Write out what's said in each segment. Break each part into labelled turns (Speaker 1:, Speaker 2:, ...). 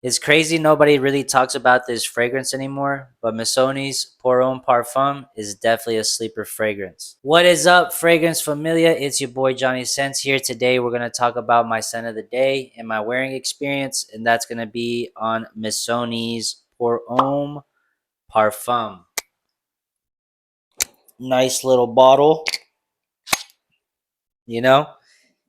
Speaker 1: It's crazy nobody really talks about this fragrance anymore, but Missoni's Pour Homme Parfum is definitely a sleeper fragrance. What is up, Fragrance Familia? It's your boy Johnny Sense here. Today we're going to talk about my scent of the day and my wearing experience, and that's going to be on Missoni's Pour Homme Parfum. Nice little bottle, you know?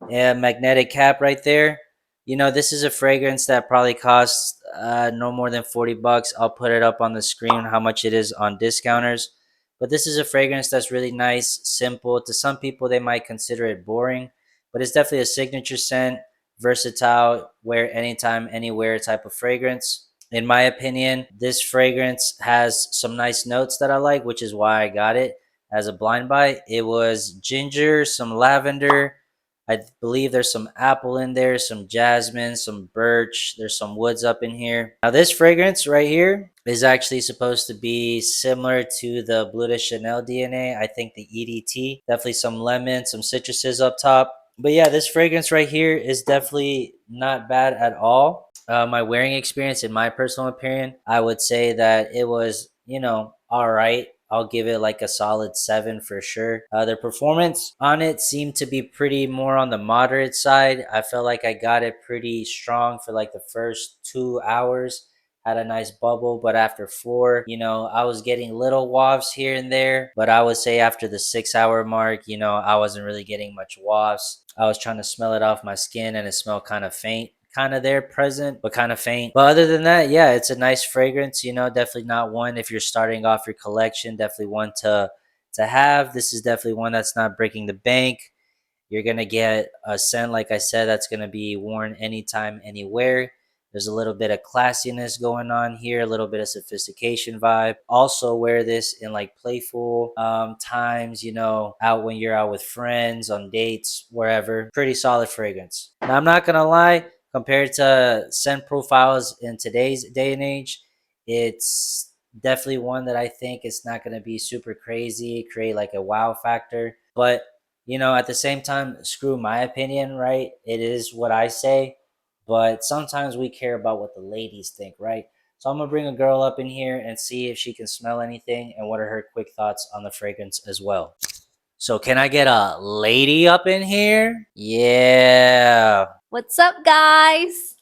Speaker 1: Yeah, magnetic cap right there. This is a fragrance that probably costs no more than 40 bucks. I'll put it up on the screen how much it is on discounters. But this is a fragrance that's really nice, simple. To some people, they might consider it boring, but it's definitely a signature scent, versatile, wear anytime, anywhere type of fragrance. In my opinion, this fragrance has some nice notes that I like, which is why I got it as a blind buy. It was ginger, some lavender, I believe there's some apple in there, some jasmine, some birch. There's some woods up in here. Now, this fragrance right here is actually supposed to be similar to the Bleu de Chanel DNA. I think the EDT. Definitely some lemon, some citruses up top. But yeah, this fragrance right here is definitely not bad at all. My wearing experience, in my personal opinion, I would say that it was, all right. I'll give it like a solid 7 for sure. The performance on it seemed to be pretty more on the moderate side. I felt like I got it pretty strong for like the first 2 hours. Had a nice bubble, but after four, I was getting little wafts here and there. But I would say after the 6 hour mark, I wasn't really getting much wafts. I was trying to smell it off my skin and it smelled kind of faint, kind of there present but kind of faint. But other than that, yeah, it's a nice fragrance. Definitely not one if you're starting off your collection, definitely one to have. This is definitely one that's not breaking the bank. You're gonna get a scent, like I said, that's gonna be worn anytime, anywhere. There's a little bit of classiness going on here, a little bit of sophistication vibe. Also wear this in like playful times, out when you're out with friends, on dates, wherever. Pretty solid fragrance. Now, I'm not gonna lie, compared to scent profiles in today's day and age, it's definitely one that I think is not gonna be super crazy, create like a wow factor. But at the same time, screw my opinion, right? It is what I say, but sometimes we care about what the ladies think, right? So I'm gonna bring a girl up in here and see if she can smell anything and what are her quick thoughts on the fragrance as well. So can I get a lady up in here? Yeah.
Speaker 2: What's up, guys?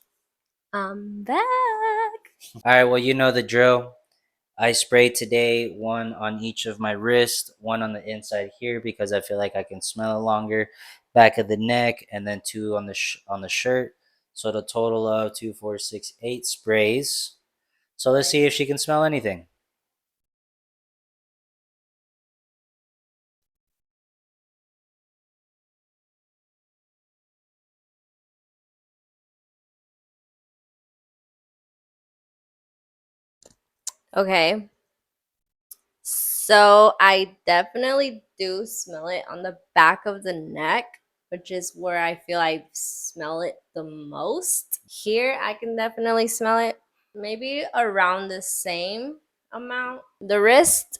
Speaker 2: I'm back.
Speaker 1: All right, well, you know the drill. I sprayed today one on each of my wrists, one on the inside here because I feel like I can smell it longer, back of the neck, and then two on the shirt. So the total of 2, 4, 6, 8 sprays. So let's see if she can smell anything.
Speaker 2: Okay. So I definitely do smell it on the back of the neck, which is where I feel I smell it the most. Here, I can definitely smell it maybe around the same amount. The wrist,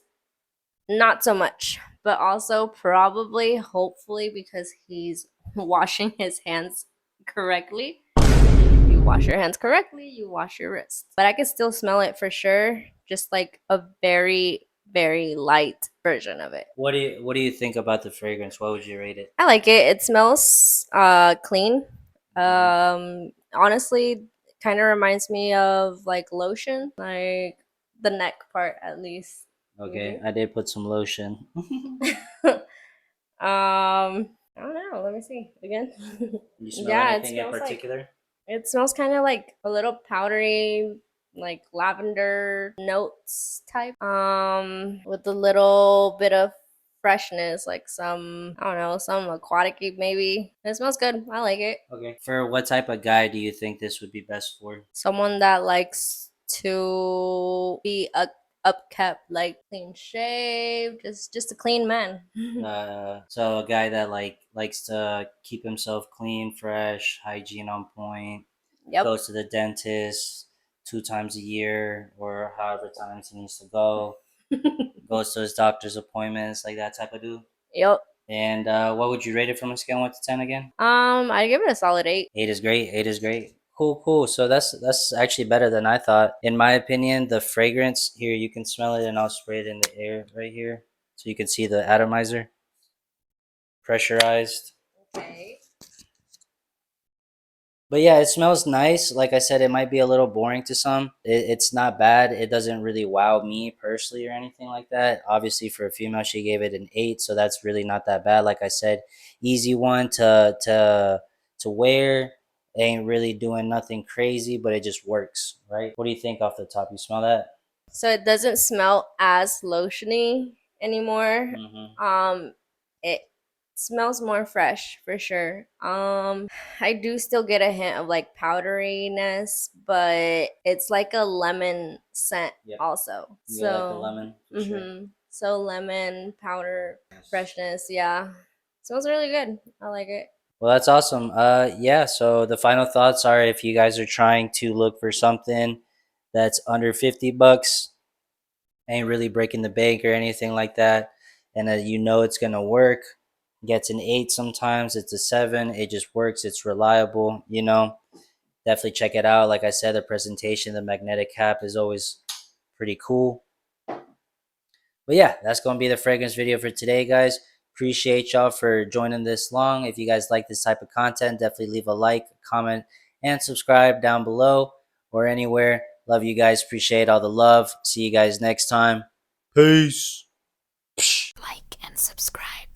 Speaker 2: not so much, but also probably, hopefully, because he's washing his hands correctly. You wash your hands correctly, you wash your wrists. But I can still smell it for sure, just like a very, very light version of it.
Speaker 1: What do you think about the fragrance? What would you rate it?
Speaker 2: I like it. It smells clean. Honestly, kind of reminds me of like lotion, like the neck part at least.
Speaker 1: Okay, I did put some lotion.
Speaker 2: I don't know. Let me see again.
Speaker 1: You smell
Speaker 2: Yeah,
Speaker 1: anything in particular?
Speaker 2: it smells kind of like a little powdery, like lavender notes type. With a little bit of freshness, like some I don't know, some aquatic maybe. It smells good. I like it.
Speaker 1: Okay. For what type of guy do you think this would be best for?
Speaker 2: Someone that likes to be upkept, like clean shaved, just a clean man.
Speaker 1: So a guy that likes to keep himself clean, fresh, hygiene on point,
Speaker 2: Yep.
Speaker 1: goes to the dentist 2 times a year or however times he needs to go, goes to his doctor's appointments, like that type of dude.
Speaker 2: Yep.
Speaker 1: And what would you rate it from a scale of 1 to 10 again?
Speaker 2: I give it a solid 8.
Speaker 1: 8 is great. 8 is great. Cool, cool. So that's actually better than I thought. In my opinion, the fragrance here, you can smell it, and I'll spray it in the air right here, so you can see the atomizer, pressurized.
Speaker 2: Okay.
Speaker 1: But yeah, it smells nice. Like I said, it might be a little boring to some. It's not bad. It doesn't really wow me personally or anything like that. Obviously, for a female, she gave it an 8, so that's really not that bad. Like I said, easy one to wear. Ain't really doing nothing crazy, but it just works, right? What do you think off the top? You smell that?
Speaker 2: So it doesn't smell as lotiony anymore.
Speaker 1: Mm-hmm.
Speaker 2: It smells more fresh for sure. I do still get a hint of like powderiness, but it's like a lemon scent
Speaker 1: Yep.
Speaker 2: also.
Speaker 1: You get like the
Speaker 2: So,
Speaker 1: lemon for sure.
Speaker 2: so lemon powder
Speaker 1: Yes.
Speaker 2: freshness, yeah. Smells really good. I like it.
Speaker 1: Well, that's awesome. Yeah. So the final thoughts are, if you guys are trying to look for something that's under $50, ain't really breaking the bank or anything like that, and that you know it's gonna work, gets an 8 sometimes, it's a 7, it just works, it's reliable, definitely check it out. Like I said, the presentation, the magnetic cap is always pretty cool. But yeah, that's gonna be the fragrance video for today, guys. Appreciate y'all for joining this long. If you guys like this type of content, definitely leave a like, comment, and subscribe down below or anywhere. Love you guys. Appreciate all the love. See you guys next time. Peace.
Speaker 3: Like and subscribe.